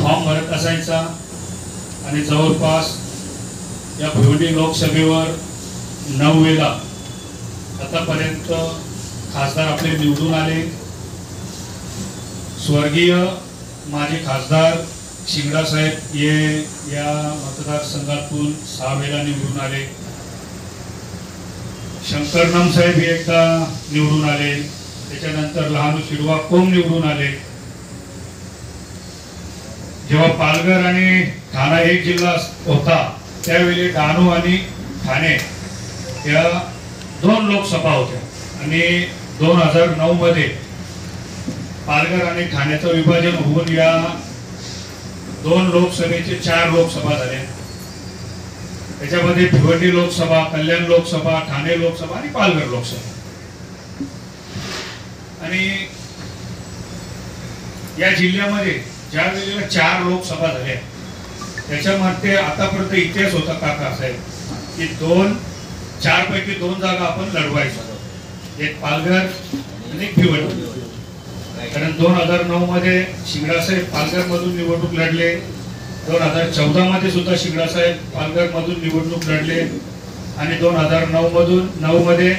Form भरत असायचा आणि जवळपास या भिवंडी लोकसभेवर 9 वेळा आतापर्यंत खासदार आपले निवडून आले। स्वर्गीय माजी खासदार शिंगडा साहेब या मतदारसंघातून 6 वेळा निवडून आले। शंकरनाम साहेब एकदा निवडून आले, त्याच्यानंतर लहानू शिडवा कोम निवडून आले। जेव्हा पालघर आणि ठाणा एक जिल्हा होता त्यावेळी डहाणू आणि ठाणे या 2 लोकसभा होत्या आणि 2009 मध्ये पालघर आणि ठाण्याचं विभाजन होऊन या 2 लोकसभेचे 4 लोकसभा झाल्या। त्याच्यामध्ये भिवंडी लोकसभा, कल्याण लोकसभा, ठाणे लोकसभा आणि पालघर लोकसभा। आणि या जिल्ह्यामध्ये ज्या वेळेला 4 लोकसभा झाल्या त्याच्यामध्ये आतापर्यंत इतिहास होता काका साहेब की 4 पैकी 2 जागा आपण लढवायचो, एक पालघर आणि एक भिवंडी। कारण 2009 मध्ये शिंगडा साहेब पालघर मधून निवडणूक लढले, 2014 मध्ये सुद्धा शिंगडा साहेब पालघर मधून निवडणूक लढले आणि 2009 मध्ये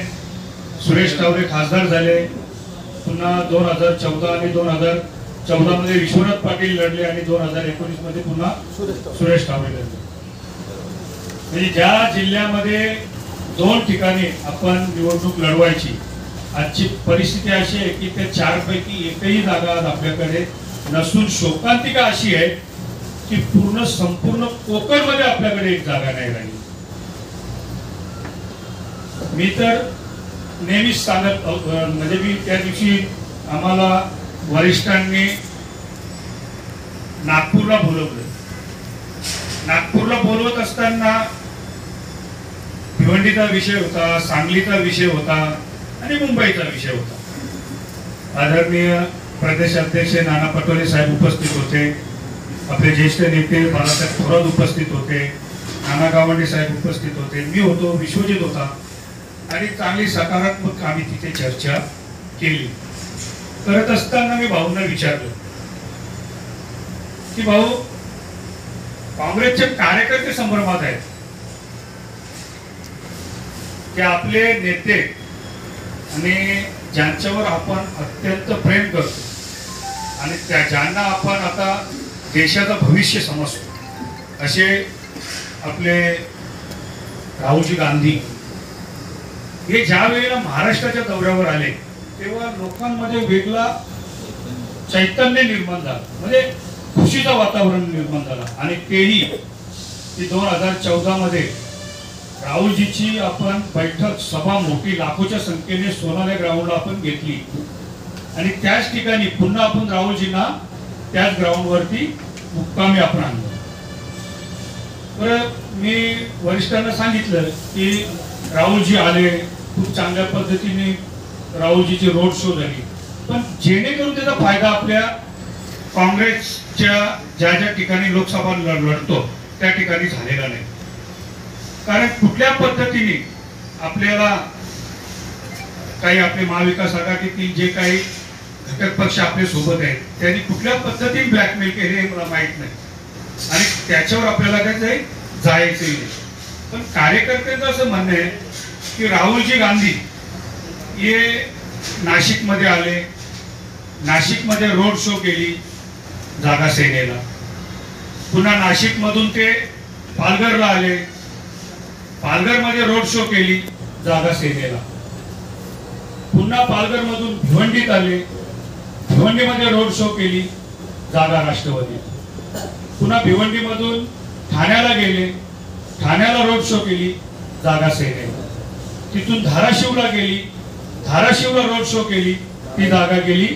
सुरेश टावरे खासदार झाले। पुन्हा 2014 आणि 2014 मध्ये विश्वनाथ पाटील लढले आणि 2019 मध्ये पुन्हा सुरेश टावरे लढले। म्हणजे ज्या जिल्ह्यामध्ये 2 ठिकाणी आपण निवडणूक लढवायची, आजची परिस्थिती अशी आहे की त्या 4 पैकी एकही जागा आपल्याकडे नसून शोकांतिका अशी आहे की संपूर्ण कोकण मध्ये आपल्याकडे एक जागा नाही राहिली। मी तर नेहमीच सांगत म्हणजे मी त्या दिवशी आम्हाला वरिष्ठांनी नागपूरला बोलवलं। नागपूरला बोलवत असताना भिवंडीचा विषय होता, सांगलीचा विषय होता आणि मुंबईचा विषय होता। आदरणीय प्रदेश अध्यक्ष नाना पटोले साहेब उपस्थित होते, आपले ज्येष्ठ नेते बाळासाहेब थोरात उपस्थित होते, नाना गावंडे साहेब उपस्थित होते, मी होतो, विश्वजित होता आणि चांगली सकारात्मक आम्ही तिथे चर्चा केली। करत असताना मी भाऊंना विचारलं की भाऊ, काँग्रेसचे कार्यकर्ते संभ्रमात आहेत की आपले नेते आणि ज्यांच्यावर आपण अत्यंत प्रेम करतो आणि ज्यांना आपण आता देशाचं भविष्य समजतो असे आपले राहुलजी गांधी हे ज्या वेळेला महाराष्ट्राच्या दौऱ्यावर आले तेव्हा लोकांमध्ये वेगळा चैतन्य निर्माण झालं, म्हणजे खुशीचं वातावरण निर्माण झालं। आणि तेही की 2014 मध्ये राहुलजीची आपण बैठक सभा मोठी लाखोच्या संख्येने सोनाल्या ग्राउंडला आपण घेतली आणि त्याच ठिकाणी पुन्हा आपण राहुलजींना त्याच ग्राउंडवरती मुक्कामी आपण आणलं। मी वरिष्ठांना सांगितलं की राहुलजी आले, खूप चांगल्या पद्धतीने राहुलजीची रोड शो झाली, पण जेणेकरून त्याचा फायदा आपल्या काँग्रेसच्या ज्या ज्या ठिकाणी लोकसभा लढतो त्या ठिकाणी झालेला नाही। कारण कुठल्या पद्धतीने आपल्याला काही आपले महाविकास आघाडीतील जे काही घटक पक्ष आपल्या सोबत आहेत त्यांनी कुठल्या पद्धतीने ब्लॅकमेल केले हे मला माहित नाही आणि त्याच्यावर आपल्याला काय जायचंही नाही। पण कार्यकर्त्यांचं असं म्हणणं आहे की राहुलजी गांधी हे नाशिकमध्ये आले, नाशिकमध्ये रोड शो केली जागा सेनेला, पुन्हा नाशिकमधून ते पालघरला आले, पालघरमध्ये रोड शो केली जागा सेनेला, पुन्हा पालघरमधून भिवंडीत आले, भिवंडीमध्ये रोड शो केली जागा राष्ट्रवादी, पुन्हा भिवंडीमधून ठाण्याला गेले, ठाण्याला रोड शो केली जागा सेनेला, तिथून धाराशिवला गेली, धाराशिवला रोड शो केली, ती जागा गेली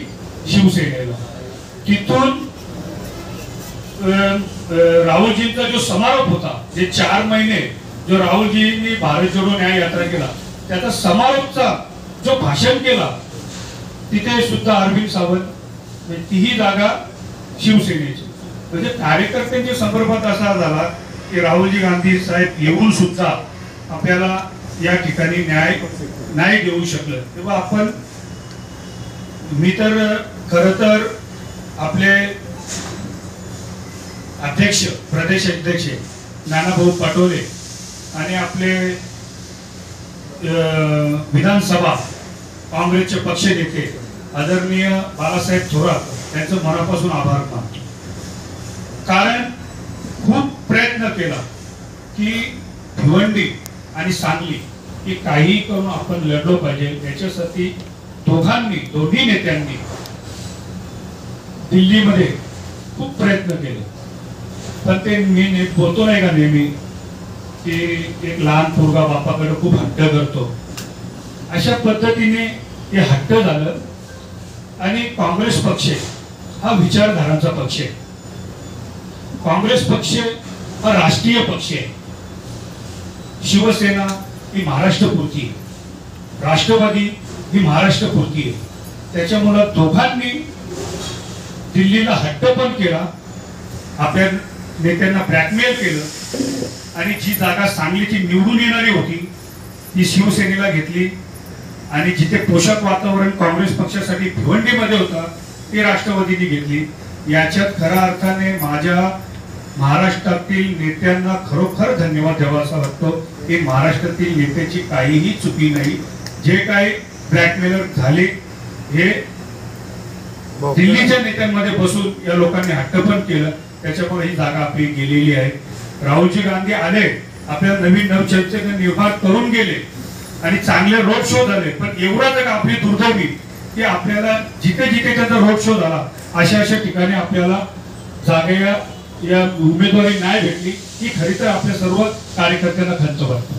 शिवसेनेला। तिथून राहुलजींचा जो समारोप होता, जे 4 महिने जो राहुलजींनी भारत जोडो न्याय यात्रा केला त्याचा समारोपचा जो भाषण केला तिथे सुद्धा अरविंद सावंत, तीही जागा शिवसेनेची। म्हणजे कार्यकर्त्यांच्या संदर्भात असा झाला की राहुलजी गांधी साहेब येऊन सुद्धा आपल्याला या ठिकाणी न्याय देऊ शकलं। तेव्हा आपण मी तर खरं तर आपले अध्यक्ष प्रदेश अध्यक्ष नानाभाऊ पटोले आणि आपले विधानसभा काँग्रेसचे पक्ष नेते आदरणीय बाळासाहेब थोरात यांचं मनापासून आभार मानतो. कारण खूप प्रयत्न केला की भिवंडी आणि सांगली हे काही करून आपण लढलो पाहिजे. याच्यासाठी दोन्ही नेत्यांनी दिल्लीमध्ये खूप प्रयत्न केले. पण ते मी बोलतो नाही का नेहमी की एक लहान पोरगा बापाकडे खूप हट्ट करतो, अशा पद्धतीने हे हट्ट झालं. आणि काँग्रेस पक्ष हा विचारधारांचा पक्ष आहे. काँग्रेस पक्ष हा राष्ट्रीय पक्ष आहे. शिवसेना ही महाराष्ट्रपुरती आहे, राष्ट्रवादी ही महाराष्ट्रपुरती आहे. त्याच्यामुळं दोघांनी दिल्लीला हट्ट पण केला, आपल्या नेत्यांना ब्लॅकमेल केलं आणि जी जागा सांगलीची निवडून येणारी होती ती शिवसेनेला घेतली आणि जिथे पोषक वातावरण काँग्रेस पक्षासाठी भिवंडीमध्ये होता ती राष्ट्रवादीने घेतली. याच्यात खऱ्या अर्थाने माझ्या महाराष्ट्रातील नेत्यांना खरोखर धन्यवाद द्यावा असा वाटतो की महाराष्ट्रातील नेत्याची काहीही चुकी नाही. जे काही ब्लॅकमेलर झाले हे दिल्लीच्या नेत्यांमध्ये बसून या लोकांनी हट्ट पण केलं, त्याच्यामुळे ही जागा आपली गेलेली आहे. राहुलजी गांधी आले, आपल्या नवीन नवचैतन्य निर्माण करून गेले आणि चांगले रोड शो झाले. पण एवढा जग आपली दुर्दैवी की आपल्याला जिथे जिथे त्यांचा रोड शो झाला अशा ठिकाणी आपल्याला जागा या उमेदवारी नाही भेटली. ही खरी तर आपल्या सर्व कार्यकर्त्यांना खंत वाटते.